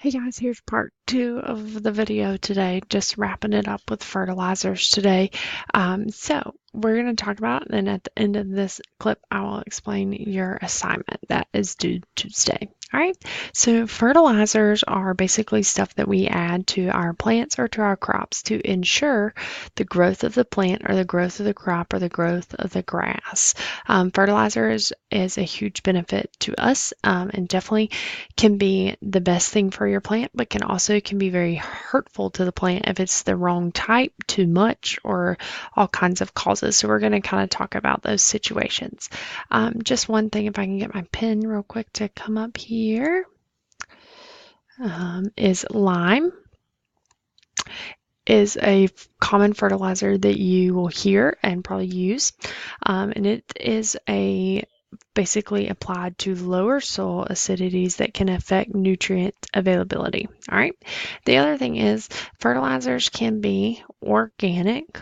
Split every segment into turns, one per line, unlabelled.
Hey guys, here's part 2 of the video today, just wrapping it up with fertilizers today. So we're going to talk about, and at the end of this clip, I will explain your assignment that is due Tuesday. All right, so fertilizers are basically stuff that we add to our plants or to our crops to ensure the growth of the plant or the growth of the crop or the growth of the grass. Fertilizer is a huge benefit to us and definitely can be the best thing for your plant, but can be very hurtful to the plant if it's the wrong type, too much, or all kinds of causes. So we're going to kind of talk about those situations. Just one thing, if I can get my pen real quick to come up here, is lime is a common fertilizer that you will hear and probably use. And it is basically applied to lower soil acidities that can affect nutrient availability. All right. The other thing is fertilizers can be organic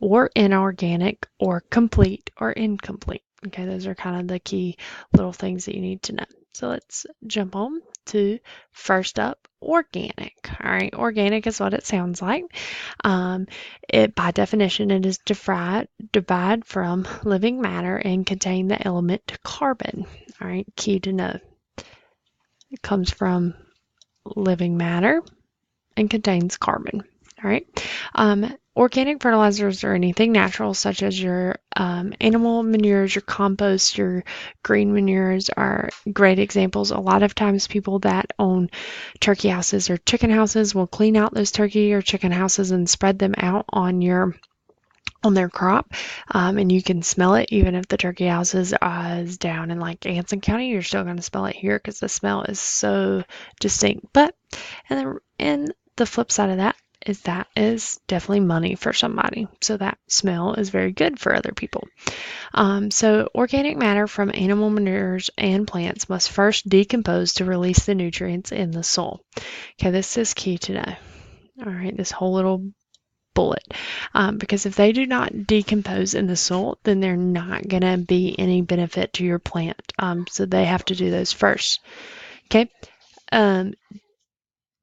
or inorganic or complete or incomplete. Okay, those are kind of the key little things that you need to know. So let's jump on to first up, organic. All right, organic is what it sounds like. By definition, it is derived from living matter and contain the element carbon. All right, key to know. It comes from living matter and contains carbon. All right. Organic fertilizers are anything natural, such as your animal manures, your compost, your green manures are great examples. A lot of times people that own turkey houses or chicken houses will clean out those turkey or chicken houses and spread them out on their crop, and you can smell it even if the turkey house is down in like Anson County. You're still going to smell it here because the smell is so distinct. But and the flip side of that is definitely money for somebody. So that smell is very good for other people. So organic matter from animal manures and plants must first decompose to release the nutrients in the soil. Okay, this is key to know. All right, this whole little bullet, because if they do not decompose in the soil, then they're not going to be any benefit to your plant. So they have to do those first. Okay.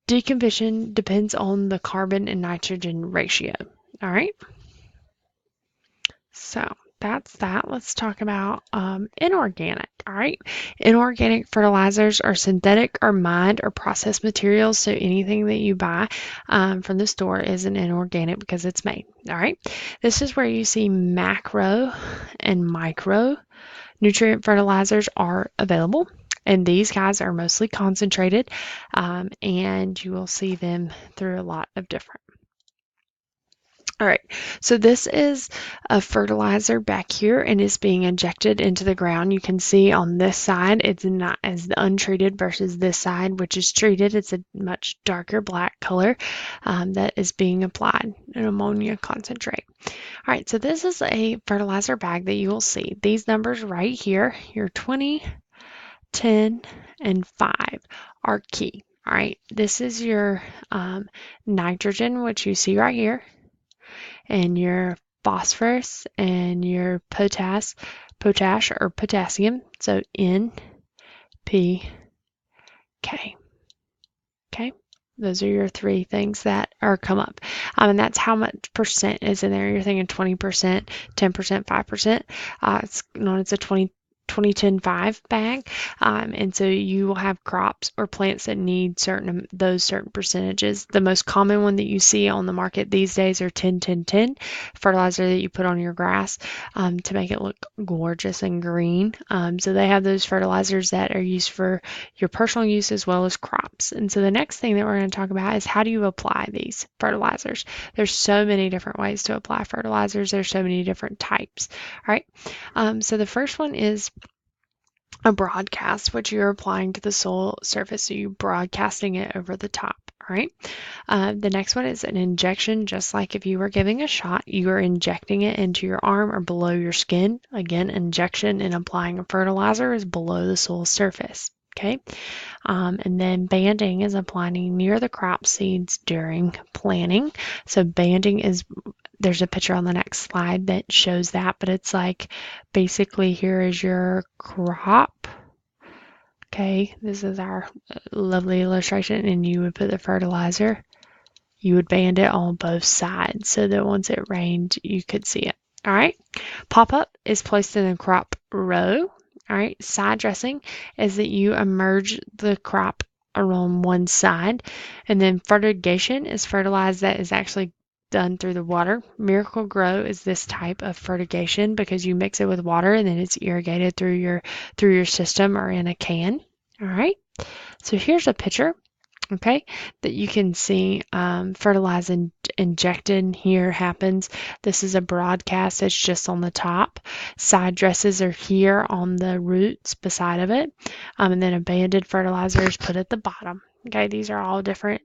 Decomposition depends on the carbon and nitrogen ratio. All right. So that's that. Let's talk about inorganic. All right. Inorganic fertilizers are synthetic or mined or processed materials. So anything that you buy from the store is an inorganic because it's made. All right. This is where you see macro and micro nutrient fertilizers are available. And these guys are mostly concentrated, and you will see them through a lot of different. All right, so this is a fertilizer back here and is being injected into the ground. You can see on this side, it's not as untreated versus this side, which is treated. It's a much darker black color that is being applied, an ammonia concentrate. All right, so this is a fertilizer bag that you will see. These numbers right here, your 20, 10, and 5 are key. All right, this is your nitrogen, which you see right here, and your phosphorus and your potash or potassium. So N, P, K. Okay. Those are your three things that are come up. And that's how much percent is in there. You're thinking 20%, 10%, 5%. It's known as a 20-10-5 bag, and so you will have crops or plants that need those certain percentages. The most common one that you see on the market these days are 10-10-10 fertilizer that you put on your grass to make it look gorgeous and green. So they have those fertilizers that are used for your personal use as well as crops. And so the next thing that we're going to talk about is how do you apply these fertilizers. There's so many different ways to apply fertilizers. There's so many different types. All right. So the first one is a broadcast, which you're applying to the soil surface. So you're broadcasting it over the top. All right. The next one is an injection, just like if you were giving a shot, you are injecting it into your arm or below your skin. Again, injection and applying a fertilizer is below the soil surface. Okay. And then banding is applying near the crop seeds during planting. So banding is, there's a picture on the next slide that shows that, but it's like basically here is your crop Okay, this is our lovely illustration, and you would put the fertilizer. You would band it on both sides so that once it rained, you could see it. All right. Pop-up is placed in the crop row. All right. Side dressing is that you emerge the crop along one side. And then fertigation is fertilized that is actually done through the water. Miracle Grow is this type of fertigation because you mix it with water and then it's irrigated through your system or in a can. All right. So here's a picture, okay, that you can see fertilizing injected here happens. This is a broadcast that's just on the top. Side dresses are here on the roots beside of it, and then a banded fertilizer is put at the bottom. Okay, these are all different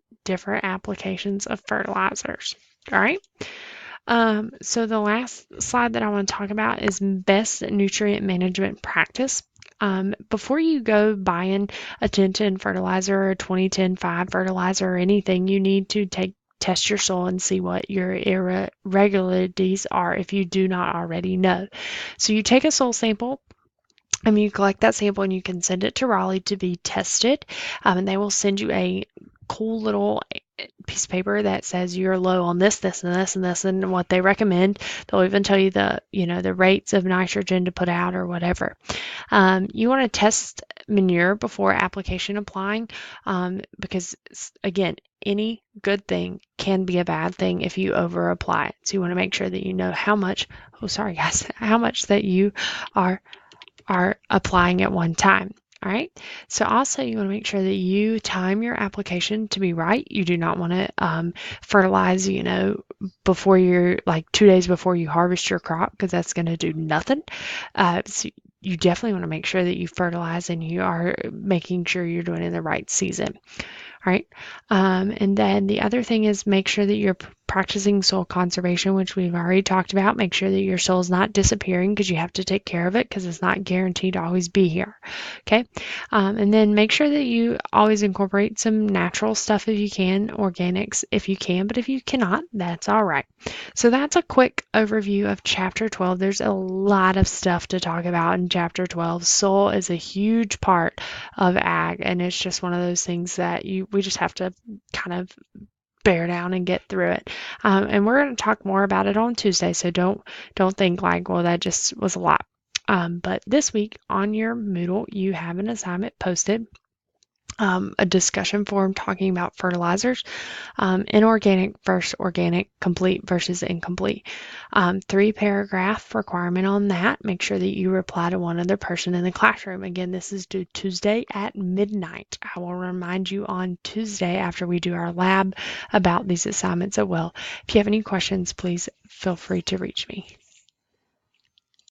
applications of fertilizers. All right. So the last slide that I want to talk about is best nutrient management practice. Before you go buying a 10-10 fertilizer or a 20-10-5 fertilizer or anything, you need to test your soil and see what your irregularities are if you do not already know. So you take a soil sample. You collect that sample and you can send it to Raleigh to be tested, and they will send you a cool little piece of paper that says you're low on this, this, and this, and this, and what they recommend. They'll even tell you the rates of nitrogen to put out or whatever. You want to test manure before application applying, because again, any good thing can be a bad thing if you over apply it. So you want to make sure that you know how much, how much that you are applying at one time. All right. So also you want to make sure that you time your application to be right. You do not want to fertilize, before you're like 2 days before you harvest your crop, because that's going to do nothing. So you definitely want to make sure that you fertilize and you are making sure you're doing it in the right season. All right. And then the other thing is make sure that you're practicing soil conservation, which we've already talked about. Make sure that your soil is not disappearing because you have to take care of it because it's not guaranteed to always be here. Okay. And then make sure that you always incorporate some natural stuff if you can, organics if you can, but if you cannot, that's all right. So that's a quick overview of Chapter 12. There's a lot of stuff to talk about in Chapter 12. Soil is a huge part of ag, and it's just one of those things that we just have to kind of bear down and get through it. And we're going to talk more about it on Tuesday, so don't think like, well, that just was a lot. But this week on your Moodle, you have an assignment posted, a discussion forum talking about fertilizers, inorganic versus organic, complete versus incomplete. 3-paragraph requirement on that. Make sure that you reply to one other person in the classroom. Again, this is due Tuesday at midnight. I will remind you on Tuesday after we do our lab about these assignments as well. If you have any questions, please feel free to reach me.